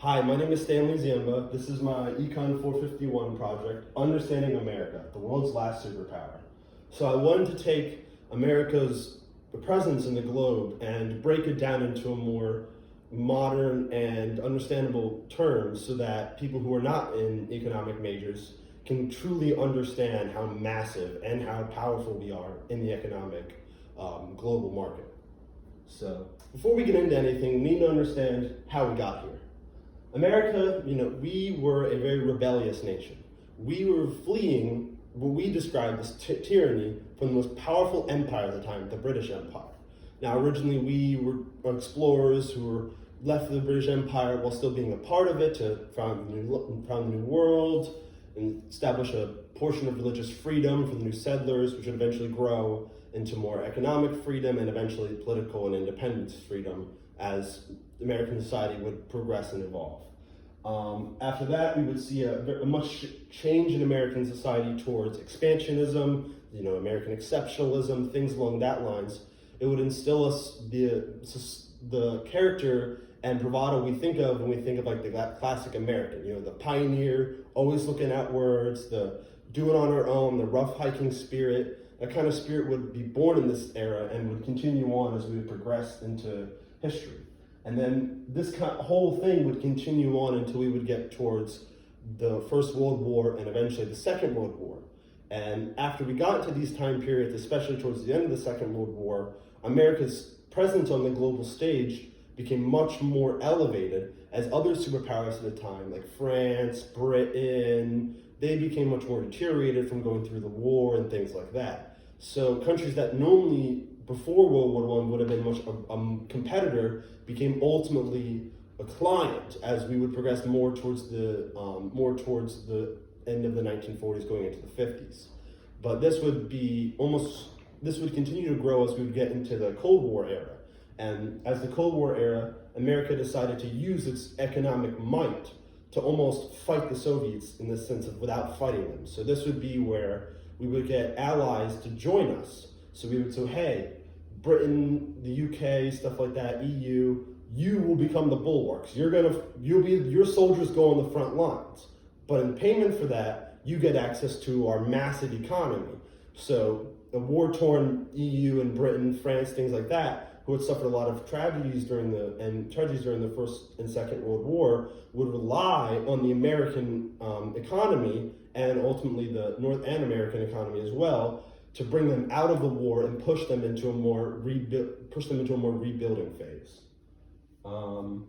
Hi, my name is Stanley Ziemba. This is my Econ 451 project, Understanding America, the world's last superpower. So I wanted to take America's presence in the globe and break it down into a more modern and understandable terms so that people who are not in economic majors can truly understand how massive and how powerful we are in the economic global market. So before we get into anything, we need to understand how we got here. America, we were a very rebellious nation. We were fleeing what we described as tyranny from the most powerful empire at the time, the British Empire. Now, originally we were explorers who were left the British Empire while still being a part of it to found the new world and establish a portion of religious freedom for the new settlers, which would eventually grow into more economic freedom and eventually political and independence freedom as American society would progress and evolve. After that, we would see a much change in American society towards expansionism, American exceptionalism, things along that lines. It would instill us the character and bravado we think of when we think of like the classic American, the pioneer, always looking outwards, the do it on our own, the rough hiking spirit. That kind of spirit would be born in this era and would continue on as we would progress into history. And then this whole thing would continue on until we would get towards the First World War and eventually the Second World War. And after we got into these time periods, especially towards the end of the Second World War, America's presence on the global stage became much more elevated as other superpowers at the time, like France, Britain, they became much more deteriorated from going through the war and things like that. So countries that normally before World War I would have been much a competitor became ultimately a client as we would progress more towards the end of the 1940s going into the 50s. But this would continue to grow as we would get into the Cold War era. And as the Cold War era, America decided to use its economic might to almost fight the Soviets in the sense of without fighting them. So this would be where we would get allies to join us. So we would say, hey, Britain, the UK, stuff like that, EU, you will become the bulwarks. Your soldiers go on the front lines. But in payment for that, you get access to our massive economy. So the war-torn EU and Britain, France, things like that, who had suffered a lot of tragedies during the First and Second World War, would rely on the American economy and ultimately the North and American economy as well to bring them out of the war and push them into a more rebuilding phase. And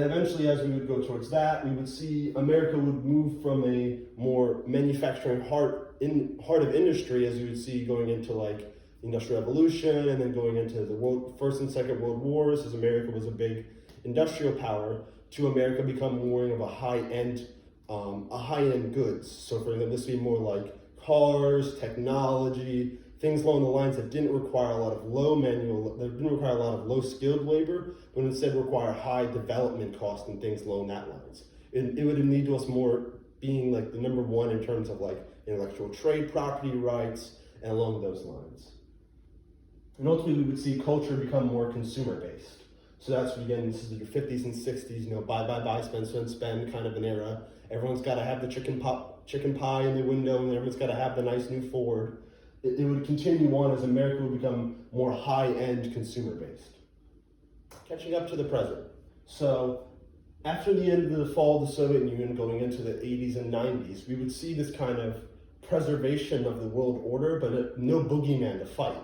eventually, as we would go towards that, we would see America would move from a more manufacturing heart of industry, as we would see going into like Industrial Revolution and then going into the First and Second World Wars, as America was a big industrial power, to America become more of a high-end goods. So for example, this would be more like cars, technology, things along the lines that didn't require a lot of low skilled labor, but instead require high development costs and things along that lines. It would lead to us more being like the number one in terms of like intellectual trade property rights and along those lines. And ultimately we would see culture become more consumer based. So that's again, this is your 50s and 60s, buy, spend kind of an era. Everyone's got to have the chicken pie in the window, and everyone's got to have the nice new Ford. It would continue on as America would become more high-end consumer-based. Catching up to the present. So after the end of the fall of the Soviet Union, going into the 80s and 90s, we would see this kind of preservation of the world order, but no boogeyman to fight.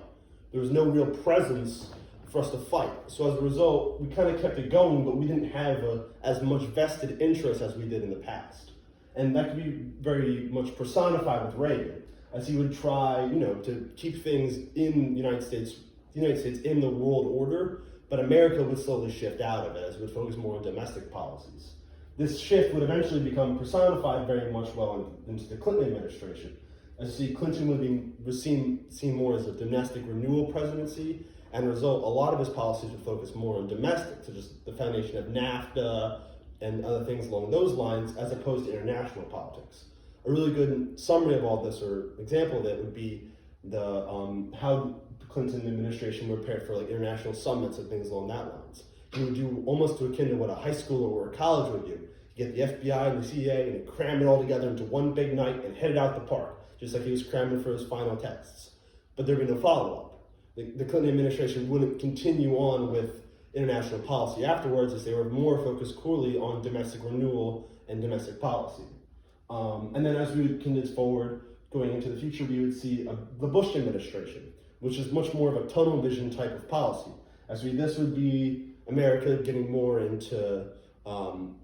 There was no real presence for us to fight. So as a result, we kind of kept it going, but we didn't have as much vested interest as we did in the past. And that could be very much personified with Reagan, as he would try, to keep things in the United States in the world order, but America would slowly shift out of it as it would focus more on domestic policies. This shift would eventually become personified very much well into the Clinton administration. As you see, Clinton would be seen more as a domestic renewal presidency, and as a result, a lot of his policies would focus more on domestic, such as the foundation of NAFTA and other things along those lines, as opposed to international politics. A really good summary of all this, or example of it, would be how the Clinton administration prepared for like international summits and things along that lines. you would do almost akin to what a high school or a college would do. You get the FBI and the CIA and you cram it all together into one big night and head it out the park, just like he was cramming for his final tests. But there'd be no follow-up. The Clinton administration wouldn't continue on with international policy afterwards, as they were more focused clearly on domestic renewal and domestic policy. And then as we would continue forward, going into the future, we would see the Bush administration, which is much more of a tunnel vision type of policy. This would be America getting more into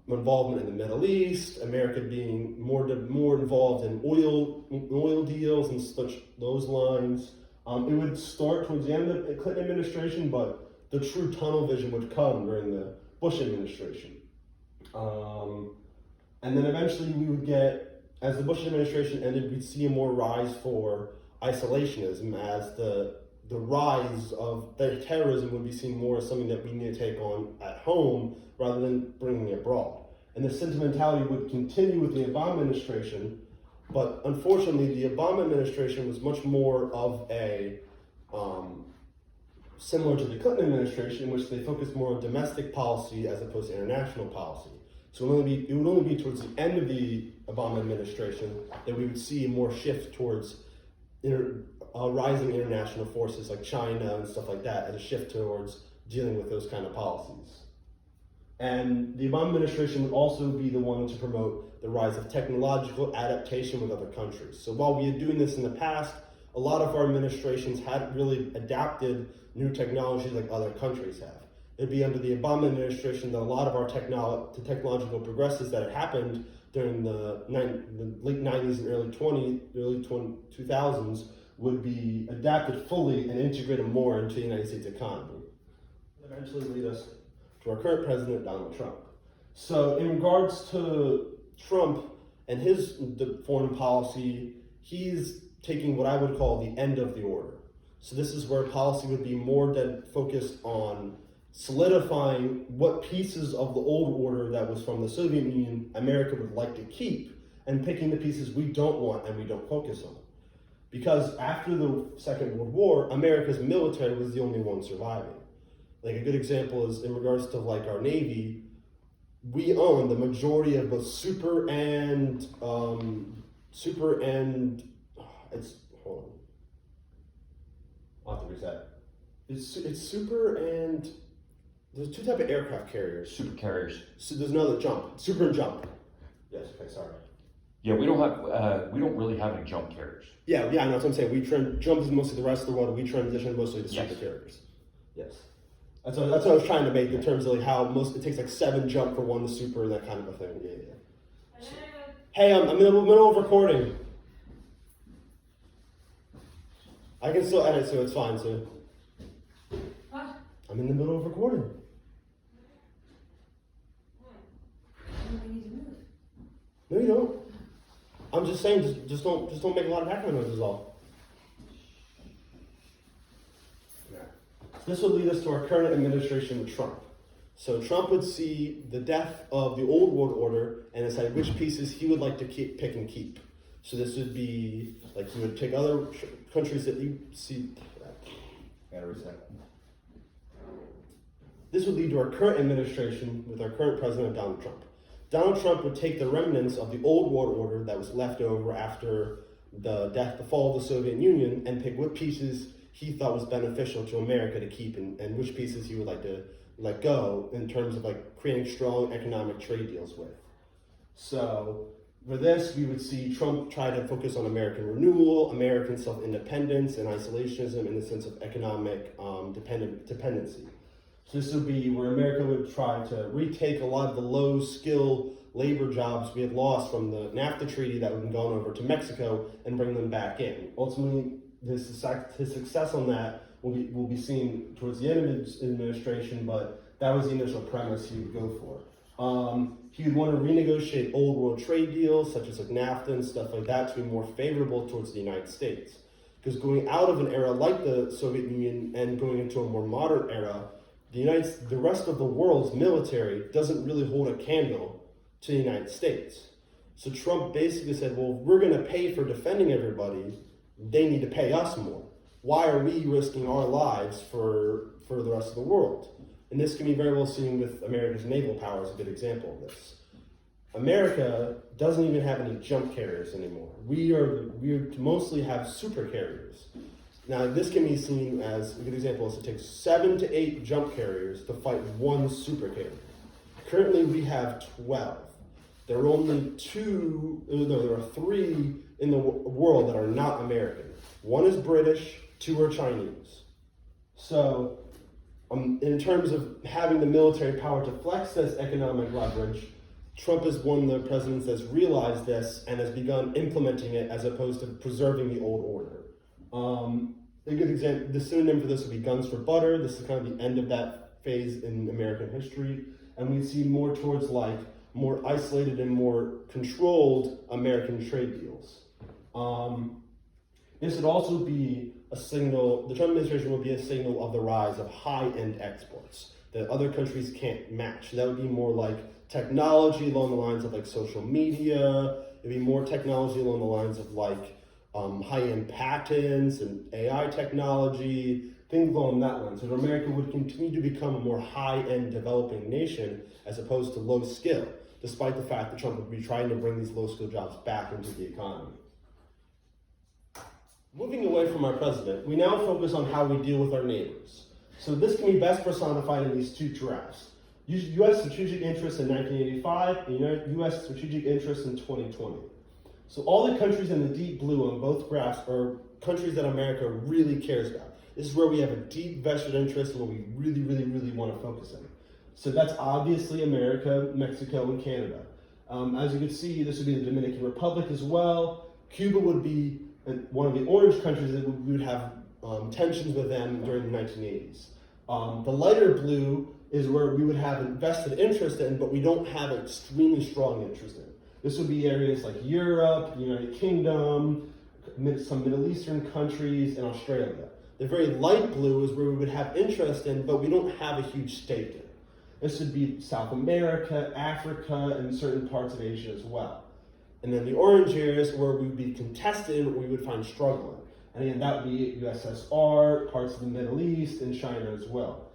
involvement in the Middle East, America being more involved in oil deals and such those lines. It would start towards the end of the Clinton administration, but the true tunnel vision would come during the Bush administration. And then eventually we would get, as the Bush administration ended, we'd see a more rise for isolationism, as the rise of terrorism would be seen more as something that we need to take on at home rather than bringing it abroad. And the sentimentality would continue with the Obama administration, but unfortunately the Obama administration was much more of a, similar to the Clinton administration, in which they focused more on domestic policy as opposed to international policy. So it would only be towards the end of the Obama administration that we would see a more shift towards rising international forces like China and stuff like that, as a shift towards dealing with those kind of policies. And the Obama administration would also be the one to promote the rise of technological adaptation with other countries. So while we had doing this in the past, a lot of our administrations hadn't really adapted new technologies like other countries have. It'd be under the Obama administration that a lot of our technological progresses that had happened during the late 90s and early 2000s would be adapted fully and integrated more into the United States economy. Eventually lead us to our current president, Donald Trump. So in regards to Trump and his foreign policy, he's taking what I would call the end of the order. So this is where policy would be more focused on solidifying what pieces of the old order that was from the Soviet Union America would like to keep, and picking the pieces we don't want and we don't focus on. Because after the Second World War, America's military was the only one surviving. Like a good example is in regards to like our Navy, we own the majority of both super and it's, hold on, I'll have to reset. It's super and, there's two types of aircraft carriers. Super carriers. So there's another jump, super and jump. Yes, okay, sorry. Yeah, we don't really have any jump carriers. Yeah, I know what I'm saying. Jump is mostly the rest of the world, we transition mostly to super carriers. Yes. That's what I was trying to make in terms of like how it takes like 7 jump for 1 super and that kind of a thing. Yeah. So, hey, I'm in the middle of recording. I can still edit, so it's fine, so. What? I'm in the middle of recording. We need to move. No, you don't. I'm just saying, just don't make a lot of background noise is all. This would lead us to our current administration with Trump. So Trump would see the death of the old world order and decide which pieces he would like to pick and keep. So this would be, like he would pick other countries that you see. Gotta reset. This would lead to our current administration with our current president, Donald Trump. Donald Trump would take the remnants of the old world order that was left over after the fall of the Soviet Union and pick what pieces he thought was beneficial to America to keep and which pieces he would like to let go in terms of like creating strong economic trade deals with. So for this, we would see Trump try to focus on American renewal, American self-independence, and isolationism in the sense of economic dependency. So this would be where America would try to retake a lot of the low-skill labor jobs we had lost from the NAFTA treaty that had been gone over to Mexico and bring them back in. Ultimately, his success on that will be seen towards the end of his administration, but that was the initial premise he would go for. He would want to renegotiate old world trade deals, such as like NAFTA and stuff like that, to be more favorable towards the United States. Because going out of an era like the Soviet Union and going into a more modern era, the rest of the world's military doesn't really hold a candle to the United States. So Trump basically said, well, we're going to pay for defending everybody. They need to pay us more. Why are we risking our lives for the rest of the world? And this can be very well seen with America's naval power as a good example of this. America doesn't even have any jump carriers anymore. We mostly have super carriers. Now, this can be seen as a good example is it takes 7 to 8 jump carriers to fight one super carrier. Currently, we have 12. There are only 3 in the world that are not American. One is British, 2 are Chinese. So, in terms of having the military power to flex this economic leverage, Trump is one of the presidents that's realized this and has begun implementing it as opposed to preserving the old order. A good example, the synonym for this would be guns for butter. This is kind of the end of that phase in American history. And we see more towards like more isolated and more controlled American trade deals. This would also be a signal, the Trump administration would be a signal of the rise of high-end exports that other countries can't match. That would be more like technology along the lines of like social media. It'd be more technology along the lines of like high-end patents and AI technology, things along that line. So America would continue to become a more high-end developing nation as opposed to low skill, despite the fact that Trump would be trying to bring these low skill jobs back into the economy. Moving away from our president, we now focus on how we deal with our neighbors. So this can be best personified in these 2 graphs. U.S. strategic interests in 1985 and U.S. strategic interests in 2020. So all the countries in the deep blue on both graphs are countries that America really cares about. This is where we have a deep vested interest and where we really, really, really want to focus in. So that's obviously America, Mexico, and Canada. As you can see, this would be the Dominican Republic as well. Cuba would be one of the orange countries that we would have tensions with them during the 1980s. The lighter blue is where we would have a vested interest in, but we don't have an extremely strong interest in. This would be areas like Europe, the United Kingdom, some Middle Eastern countries, and Australia. The very light blue is where we would have interest in, but we don't have a huge stake in. This would be South America, Africa, and certain parts of Asia as well. And then the orange areas where we would be contested and we would find struggling. And again, that would be USSR, parts of the Middle East, and China as well.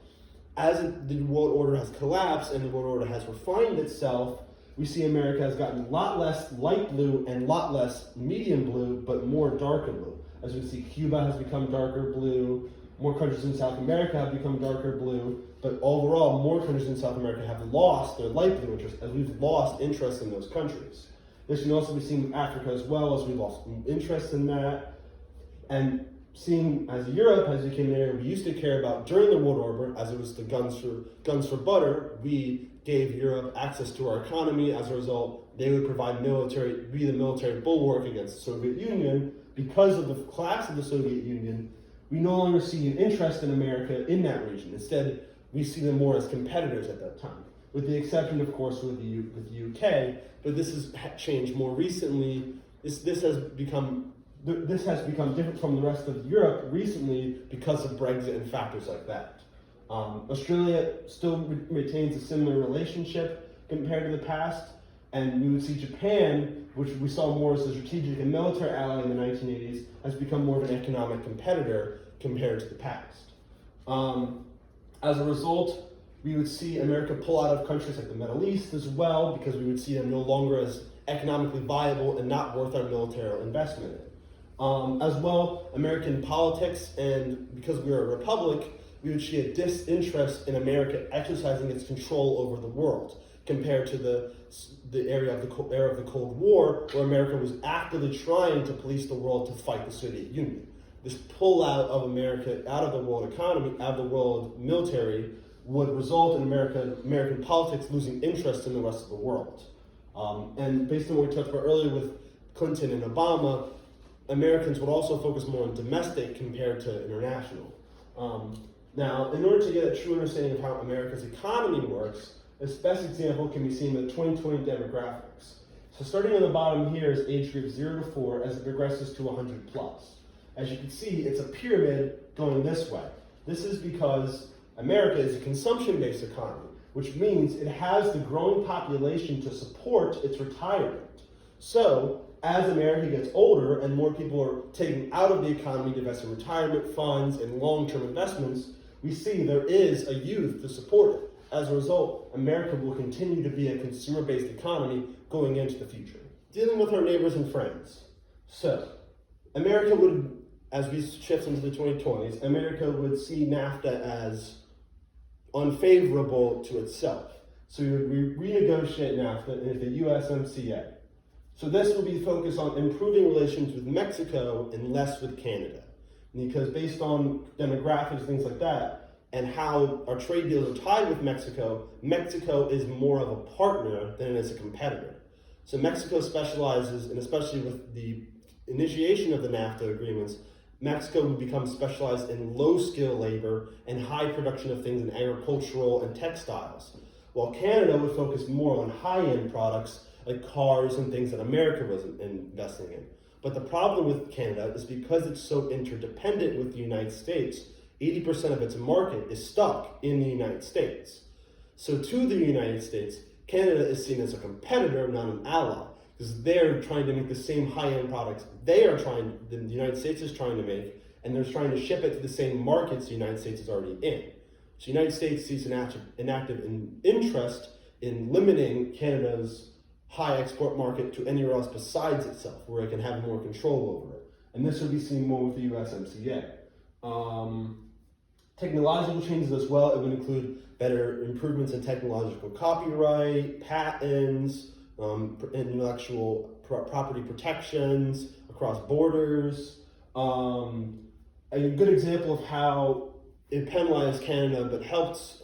As the world order has collapsed and the world order has refined itself, we see America has gotten a lot less light blue and a lot less medium blue, but more darker blue. As we see, Cuba has become darker blue, more countries in South America have become darker blue, but overall, more countries in South America have lost their light blue interest as we've lost interest in those countries. This can also be seen with Africa as well, as we lost interest in that. And seeing as Europe has become an area we used to care about during the world order, as it was the guns for butter, we gave Europe access to our economy. As a result, they would provide be the military bulwark against the Soviet Union. Because of the collapse of the Soviet Union, we no longer see an interest in America in that region. Instead, we see them more as competitors at that time, with the exception, of course, with the UK. But this has changed more recently. This has become different from the rest of Europe recently because of Brexit and factors like that. Australia still retains a similar relationship compared to the past, and we would see Japan, which we saw more as a strategic and military ally in the 1980s, has become more of an economic competitor compared to the past. As a result, we would see America pull out of countries like the Middle East as well, because we would see them no longer as economically viable and not worth our military investment in. As well, American politics, and because we are a republic, we would see a disinterest in America exercising its control over the world, compared to the era of the Cold War, where America was actively trying to police the world to fight the Soviet Union. This pull out of America out of the world economy, out of the world military, would result in American politics losing interest in the rest of the world. And based on what we talked about earlier with Clinton and Obama, Americans would also focus more on domestic compared to international. Now, in order to get a true understanding of how America's economy works, this best example can be seen in the 2020 demographics. So starting on the bottom here is age group 0 to 4 as it progresses to 100 plus. As you can see, it's a pyramid going this way. This is because America is a consumption-based economy, which means it has the growing population to support its retirement. So, as America gets older and more people are taking out of the economy to invest in retirement funds and long-term investments, we see there is a youth to support it. As a result, America will continue to be a consumer-based economy going into the future. Dealing with our neighbors and friends. So, America would, as we shift into the 2020s, America would see NAFTA as unfavorable to itself. So we would renegotiate NAFTA into the USMCA. So this will be focused on improving relations with Mexico and less with Canada. Because based on demographics, things like that, and how our trade deals are tied with Mexico, Mexico is more of a partner than it is a competitor. So Mexico specializes, and especially with the initiation of the NAFTA agreements, Mexico would become specialized in low-skill labor and high production of things in agricultural and textiles, while Canada would focus more on high-end products like cars and things that America was investing in. But the problem with Canada is because it's so interdependent with the United States, 80% of its market is stuck in the United States. So to the United States, Canada is seen as a competitor, not an ally, because they're trying to make the same high-end products the United States is trying to make, and they're trying to ship it to the same markets the United States is already in. So the United States sees an active interest in limiting Canada's high export market to anywhere else besides itself, where it can have more control over it. And this will be seen more with the USMCA. Technological changes as well. It would include better improvements in technological copyright, patents, intellectual property protections across borders. A good example of how it penalized Canada but helps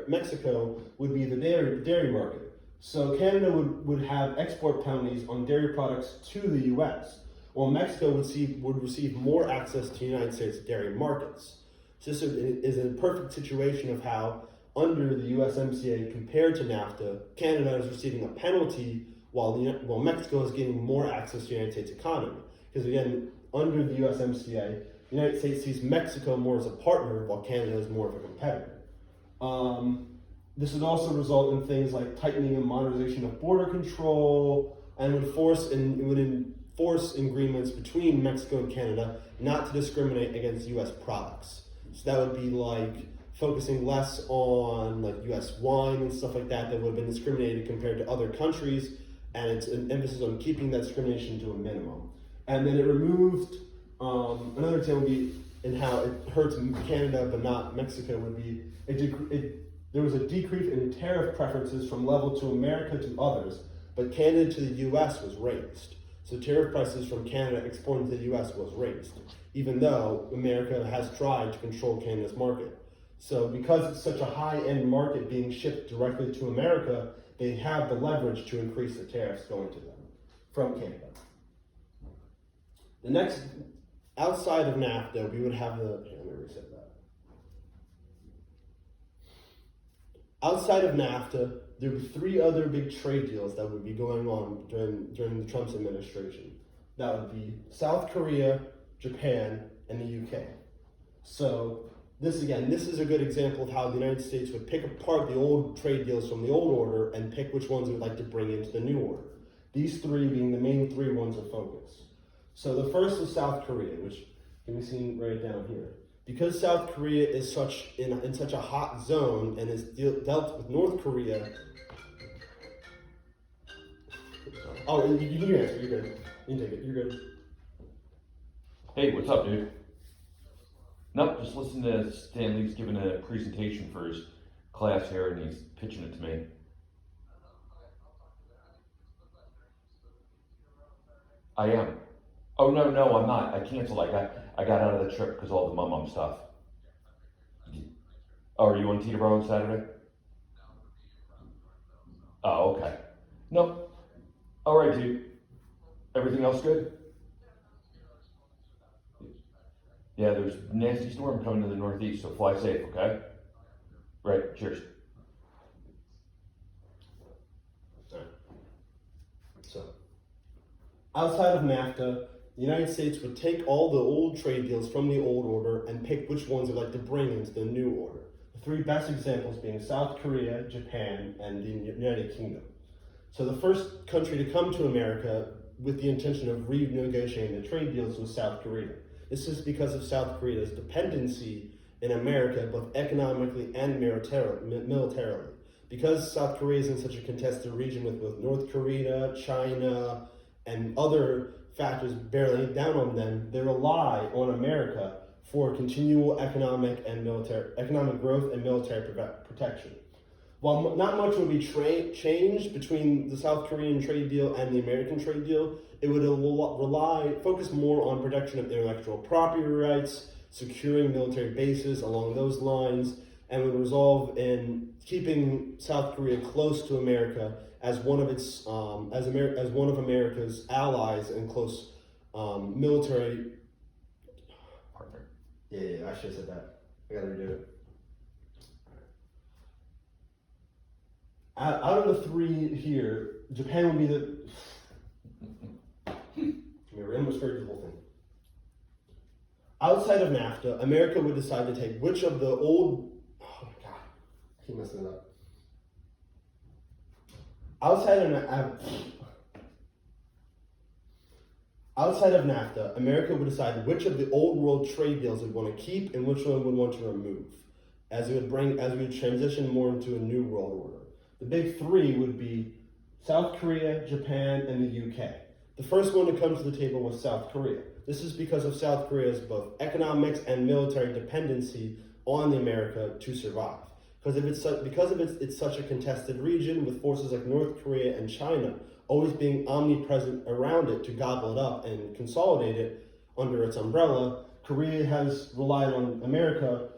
Mexico would be the dairy market. So Canada would have export penalties on dairy products to the U.S., while Mexico would receive more access to United States dairy markets. So this is a perfect situation of how, under the USMCA compared to NAFTA, Canada is receiving a penalty while Mexico is getting more access to the United States economy. Because again, under the USMCA, the United States sees Mexico more as a partner, while Canada is more of a competitor. This would also result in things like tightening and modernization of border control, and would enforce agreements between Mexico and Canada not to discriminate against U.S. products. So that would be like focusing less on like U.S. wine and stuff like that would have been discriminated compared to other countries, and it's an emphasis on keeping that discrimination to a minimum. And then it removed, another example would be in how it hurts Canada but not Mexico would be, there was a decrease in tariff preferences from level to America to others, but Canada to the U.S. was raised. So tariff prices from Canada exporting to the U.S. was raised, even though America has tried to control Canada's market. So because it's such a high-end market being shipped directly to America, they have the leverage to increase the tariffs going to them from Canada. The next, outside of NAFTA, we would have let me reset that. Outside of NAFTA, there would be 3 other big trade deals that would be going on during the Trump's administration. That would be South Korea, Japan, and the UK. So this is a good example of how the United States would pick apart the old trade deals from the old order and pick which ones it would like to bring into the new order. These 3 being the main 3 ones of focus. So the first is South Korea, which can be seen right down here. Because South Korea is in such a hot zone and is dealt with North Korea. Oh, you can answer. You're good. You can take it. You're good. Hey, what's up, dude? Nope, just listen to Stan Lee's giving a presentation for his class here, and he's pitching it to me. I am. Oh, no, I'm not. I canceled. I got out of the trip because all the mum stuff. Oh, are you on Teterboro on Saturday? Oh, okay. Nope. All right, dude. Everything else good? Yeah, there's a nasty storm coming to the northeast, so fly safe, okay? Right, cheers. All right. So, outside of NAFTA, the United States would take all the old trade deals from the old order and pick which ones it would like to bring into the new order. The 3 best examples being South Korea, Japan, and the United Kingdom. So the first country to come to America with the intention of renegotiating the trade deals was South Korea. This is because of South Korea's dependency in America, both economically and militarily. Because South Korea is in such a contested region with both North Korea, China, and other factors bearing down on them, they rely on America for continual economic growth and military protection. While not much would be changed between the South Korean trade deal and the American trade deal, it would focus more on protection of intellectual property rights, securing military bases along those lines, and would resolve in keeping South Korea close to America as one of one of America's allies and close military Partner. Yeah, I should have said that. I gotta redo it. Out of the three here, Japan would be the. We're almost ready the whole thing. Outside of NAFTA, America would decide to take which of the old. Oh my god, I keep messing it up. Outside of NAFTA, America would decide which of the old world trade deals it would want to keep and which one it would want to remove, as we would transition more into a new world order. The big three would be South Korea, Japan, and the UK. The first one to come to the table was South Korea. This is because of South Korea's both economics and military dependency on the America to survive. Because it's such a contested region with forces like North Korea and China always being omnipresent around it to gobble it up and consolidate it under its umbrella, Korea has relied on America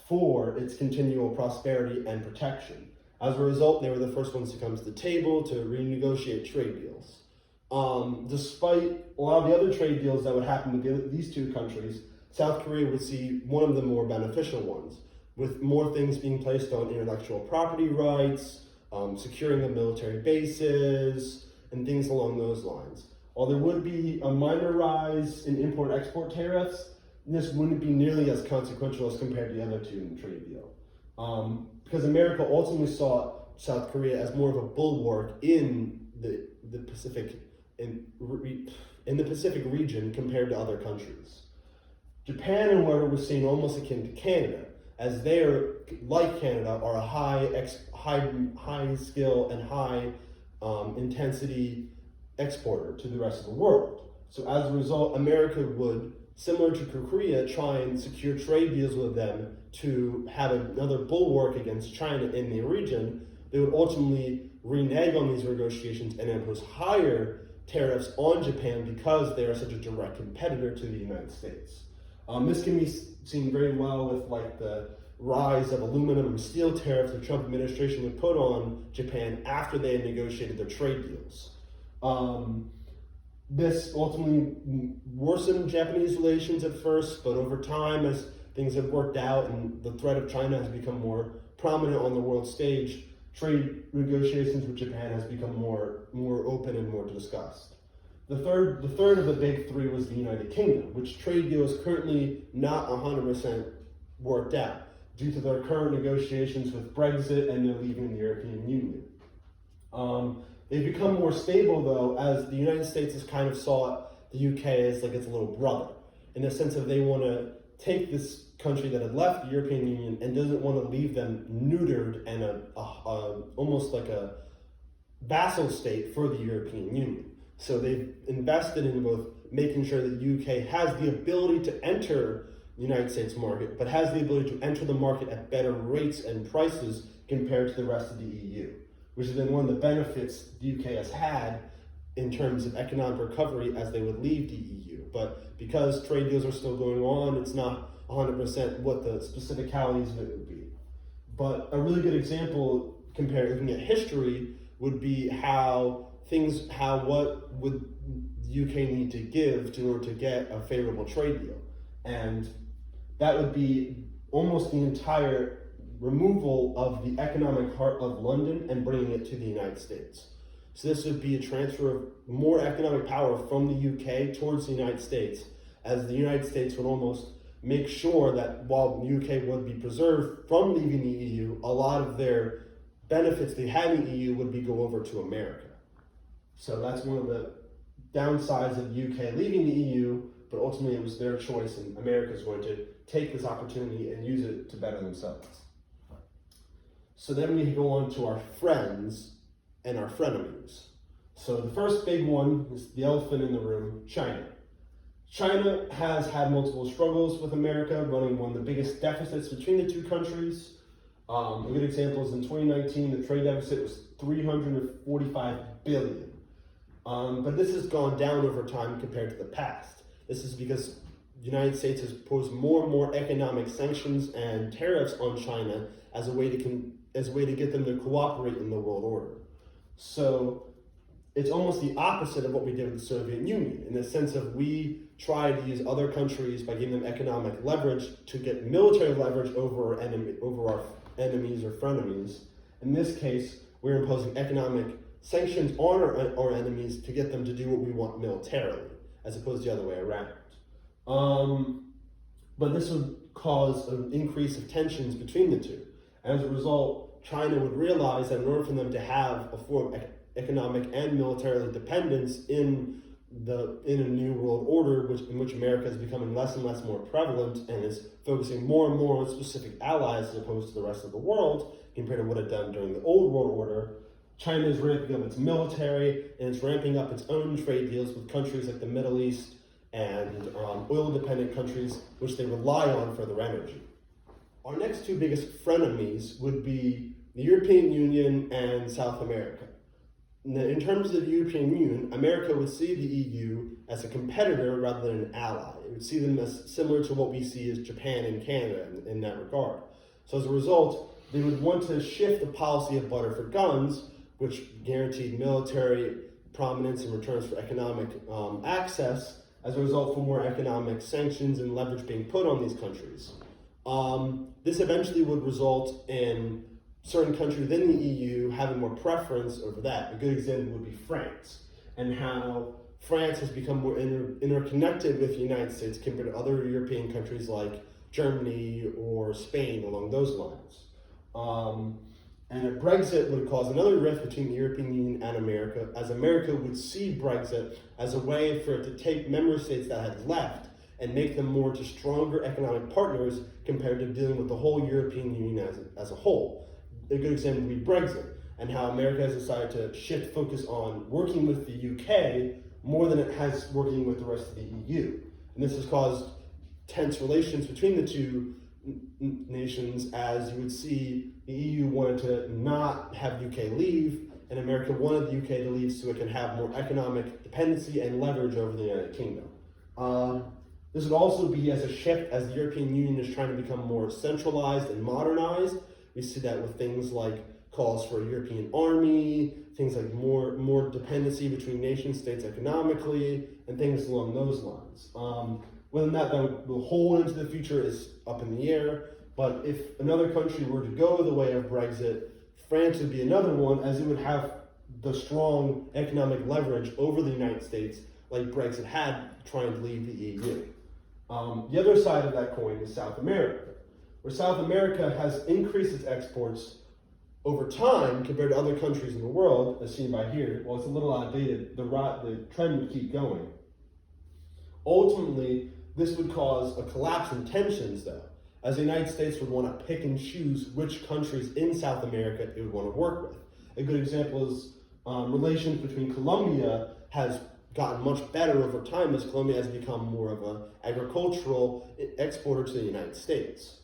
for its continual prosperity and protection. As a result, they were the first ones to come to the table to renegotiate trade deals. Despite a lot of the other trade deals that would happen with these two countries, South Korea would see one of the more beneficial ones, with more things being placed on intellectual property rights, securing of military bases, and things along those lines. While there would be a minor rise in import-export tariffs, this wouldn't be nearly as consequential as compared to the other two in the trade deal. Because America ultimately saw South Korea as more of a bulwark in the Pacific in the Pacific region compared to other countries. Japan, however, was seen almost akin to Canada, as they are, like Canada, are a high skill and high intensity exporter to the rest of the world. So as a result, America would, similar to Korea, try and secure trade deals with them to have another bulwark against China in the region. They would ultimately renege on these negotiations and impose higher tariffs on Japan because they are such a direct competitor to the United States. This can be seen very well with like the rise of aluminum and steel tariffs the Trump administration would put on Japan after they had negotiated their trade deals. This ultimately worsened Japanese relations at first, but over time, as things have worked out and the threat of China has become more prominent on the world stage, trade negotiations with Japan has become more open and more discussed. The third of the big three was the United Kingdom, which trade deal is currently not 100% worked out due to their current negotiations with Brexit and their leaving the European Union. They've become more stable though, as the United States has kind of saw the UK as like its little brother, in the sense of they want to take this country that had left the European Union and doesn't want to leave them neutered and almost like a vassal state for the European Union. So they've invested in both making sure that the UK has the ability to enter the United States market, but has the ability to enter the market at better rates and prices compared to the rest of the EU, which has been one of the benefits the UK has had in terms of economic recovery as they would leave the EU. But because trade deals are still going on, it's not 100% what the specificalities of it would be. But a really good example, looking at history, would be what would the UK need to give in order to get a favorable trade deal. And that would be almost the entire removal of the economic heart of London and bringing it to the United States. So this would be a transfer of more economic power from the UK towards the United States, as the United States would almost make sure that while the UK would be preserved from leaving the EU, a lot of their benefits they had in the EU would go over to America. So that's one of the downsides of the UK leaving the EU, but ultimately it was their choice, and America is going to take this opportunity and use it to better themselves. So then we go on to our friends and our frenemies. So the first big one is the elephant in the room, China. China has had multiple struggles with America, running one of the biggest deficits between the two countries. A good example is in 2019, the trade deficit was $345 billion. But this has gone down over time compared to the past. This is because the United States has posed more and more economic sanctions and tariffs on China as a way to get them to cooperate in the world order. So it's almost the opposite of what we did with the Soviet Union, in the sense of we tried to use other countries by giving them economic leverage to get military leverage over our enemies or frenemies. In this case, we're imposing economic sanctions on our enemies to get them to do what we want militarily, as opposed to the other way around. But this would cause an increase of tensions between the two. As a result, China would realize that in order for them to have a form of economic and military independence in a new world order, in which America is becoming less and less more prevalent and is focusing more and more on specific allies as opposed to the rest of the world, compared to what it done during the old world order, China is ramping up its military and it's ramping up its own trade deals with countries like the Middle East and oil-dependent countries, which they rely on for their energy. Our next two biggest frenemies would be the European Union and South America. In terms of the European Union, America would see the EU as a competitor rather than an ally. It would see them as similar to what we see as Japan and Canada in that regard. So as a result, they would want to shift the policy of butter for guns, which guaranteed military prominence in returns for economic access, as a result for more economic sanctions and leverage being put on these countries. This eventually would result in certain countries within the EU having more preference over that. A good example would be France, and how France has become more interconnected with the United States compared to other European countries like Germany or Spain along those lines. And a Brexit would cause another rift between the European Union and America, as America would see Brexit as a way for it to take member states that had left and make them more to stronger economic partners compared to dealing with the whole European Union as a whole. A good example would be Brexit, and how America has decided to shift focus on working with the UK more than it has working with the rest of the EU. And this has caused tense relations between the two nations, as you would see the EU wanted to not have UK leave, and America wanted the UK to leave so it can have more economic dependency and leverage over the United Kingdom. This would also be as a shift as the European Union is trying to become more centralized and modernized. We see that with things like calls for a European army, things like more dependency between nation states economically, and things along those lines. Whether or not that will hold into the future is up in the air, but if another country were to go the way of Brexit, France would be another one, as it would have the strong economic leverage over the United States like Brexit had trying to leave the EU. The other side of that coin is South America, where South America has increased its exports over time compared to other countries in the world, as seen by here. While it's a little outdated, the trend would keep going. Ultimately, this would cause a collapse in tensions, though, as the United States would want to pick and choose which countries in South America it would want to work with. A good example is relations between Colombia has gotten much better over time as Colombia has become more of an agricultural exporter to the United States.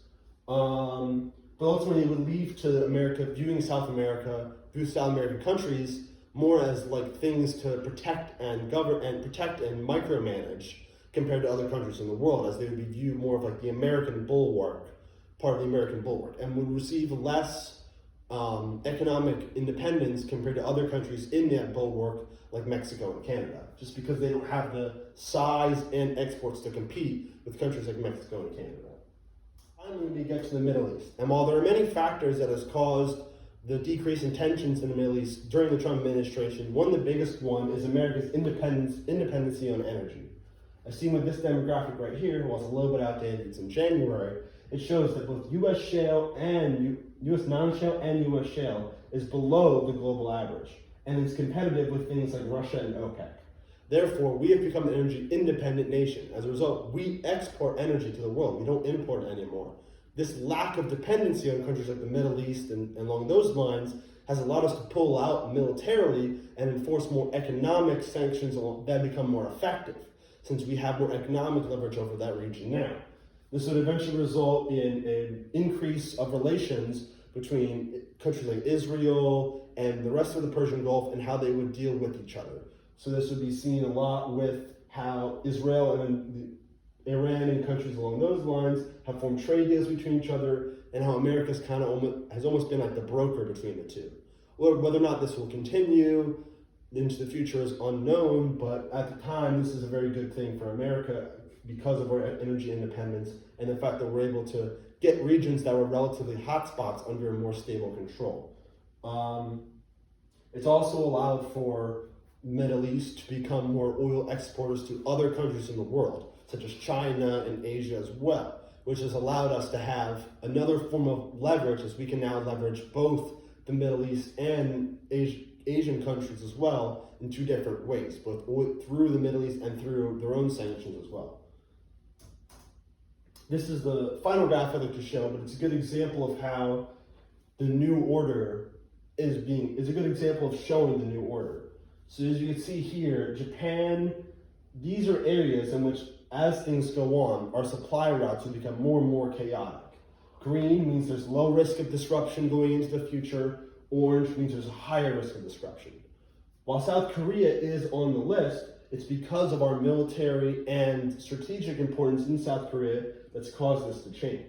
But ultimately, it would leave to America viewing South American countries more as like things to protect and govern and micromanage compared to other countries in the world, as they would be viewed more of like the American bulwark, part of the American bulwark, and would receive less economic independence compared to other countries in that bulwark, like Mexico and Canada, just because they don't have the size and exports to compete with countries like Mexico and Canada. Finally, we get to the Middle East. And while there are many factors that has caused the decrease in tensions in the Middle East during the Trump administration, one of the biggest one is America's independency on energy. As seen with this demographic right here, while it's a little bit outdated, it's in January, it shows that both U.S. shale and U.S. non-shale and U.S. shale is below the global average, and is competitive with things like Russia and OPEC. Therefore, we have become an energy independent nation. As a result, we export energy to the world. We don't import it anymore. This lack of dependency on countries like the Middle East and along those lines has allowed us to pull out militarily and enforce more economic sanctions that become more effective, since we have more economic leverage over that region now. This would eventually result in an increase of relations between countries like Israel and the rest of the Persian Gulf and how they would deal with each other. So this would be seen a lot with how Israel and Iran and countries along those lines have formed trade deals between each other, and how America has almost been like the broker between the two. Whether or not this will continue into the future is unknown, but at the time, this is a very good thing for America because of our energy independence and the fact that we're able to get regions that were relatively hotspots under a more stable control. It's also allowed for Middle East to become more oil exporters to other countries in the world, such as China and Asia as well, which has allowed us to have another form of leverage, as we can now leverage both the Middle East and Asian countries as well in two different ways, both through the Middle East and through their own sanctions as well. This is the final graph I'd like to show, but it's a good example of how the new order is a good example of showing the new order. So as you can see here, Japan, these are areas in which, as things go on, our supply routes will become more and more chaotic. Green means there's low risk of disruption going into the future. Orange means there's a higher risk of disruption. While South Korea is on the list, it's because of our military and strategic importance in South Korea that's caused this to change.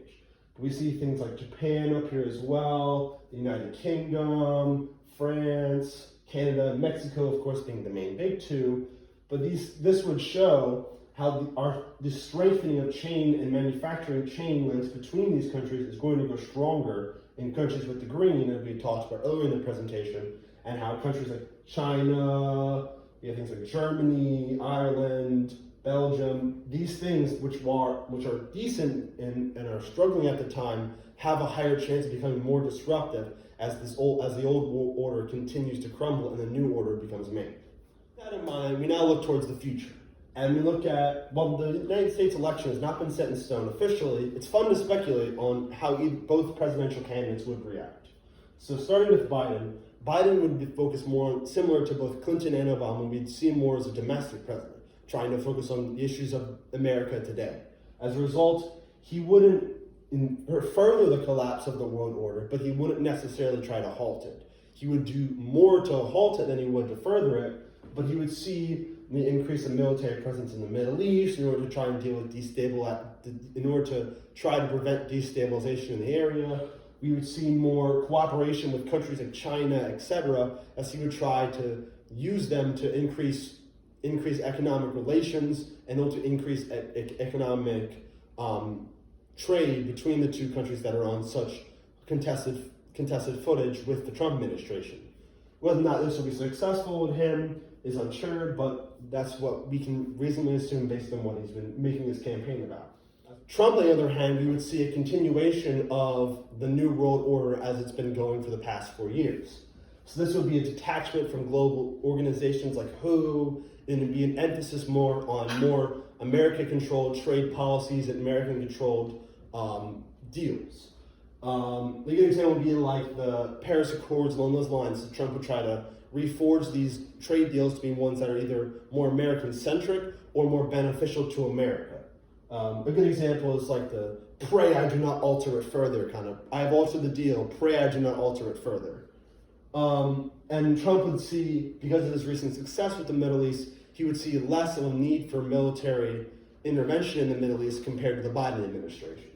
We see things like Japan up here as well, the United Kingdom, France, Canada, Mexico, of course, being the main big two. But this would show how the strengthening of chain and manufacturing chain links between these countries is going to go stronger in countries with the green, as we talked about earlier in the presentation, and how countries like China, we have things like Germany, Ireland, Belgium, these things which are decent and are struggling at the time, have a higher chance of becoming more disruptive as the old world order continues to crumble and the new order becomes made. With that in mind, we now look towards the future. And we look at, well, the United States election has not been set in stone officially. It's fun to speculate on how both presidential candidates would react. So starting with Biden would be focused more, similar to both Clinton and Obama, we'd see more as a domestic president, trying to focus on the issues of America today. As a result, he wouldn't further the collapse of the world order, but he wouldn't necessarily try to halt it. He would do more to halt it than he would to further it, but he would see the increase of military presence in the Middle East in order to try and deal with in order to try to prevent destabilization in the area. We would see more cooperation with countries like China, etc., as he would try to use them to increase economic relations and also increase economic trade between the two countries that are on such contested footage with the Trump administration. Whether or not this will be successful with him is unsure, but that's what we can reasonably assume based on what he's been making his campaign about. Trump, on the other hand, we would see a continuation of the New World Order as it's been going for the past 4 years. So this would be a detachment from global organizations like WHO, and it would be an emphasis more on more American-controlled trade policies and American-controlled deals. A good example would be like the Paris Accords along those lines. Trump would try to reforge these trade deals to be ones that are either more American-centric or more beneficial to America. A good example is like the pray I do not alter it further kind of, I've altered the deal, pray I do not alter it further. And Trump would see, because of his recent success with the Middle East, he would see less of a need for military intervention in the Middle East compared to the Biden administration.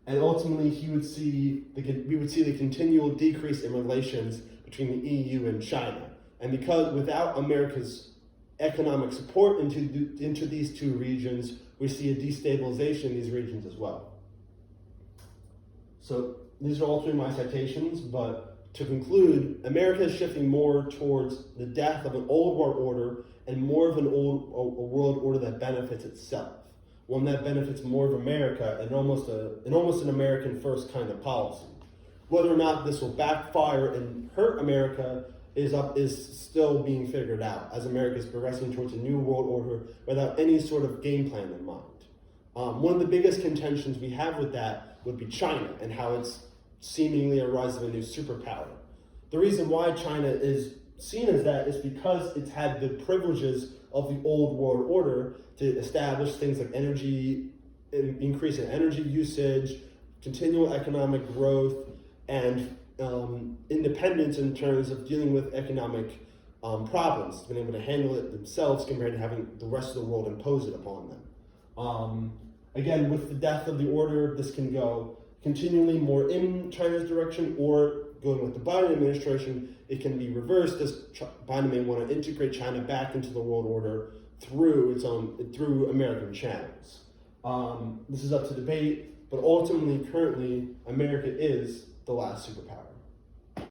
And ultimately, we would see the continual decrease in relations between the EU and China. And because without America's economic support into these two regions, we see a destabilization in these regions as well. So these are all three of my citations, but to conclude, America is shifting more towards the death of an old world order and more of a world order that benefits itself. One that benefits more of America and almost an American first kind of policy. Whether or not this will backfire and hurt America is still being figured out as America is progressing towards a new world order without any sort of game plan in mind. One of the biggest contentions we have with that would be China and how it's seemingly a rise of a new superpower. The reason why China is seen as that is because it's had the privileges of the old world order to establish things like increase in energy usage, continual economic growth, and independence in terms of dealing with economic problems. It's been able to handle it themselves compared to having the rest of the world impose it upon them. Again, with the death of the order, this can go continually more in China's direction, or going with the Biden administration, it can be reversed as Biden may want to integrate China back into the world order through American channels. This is up to debate, but ultimately, currently, America is the last superpower.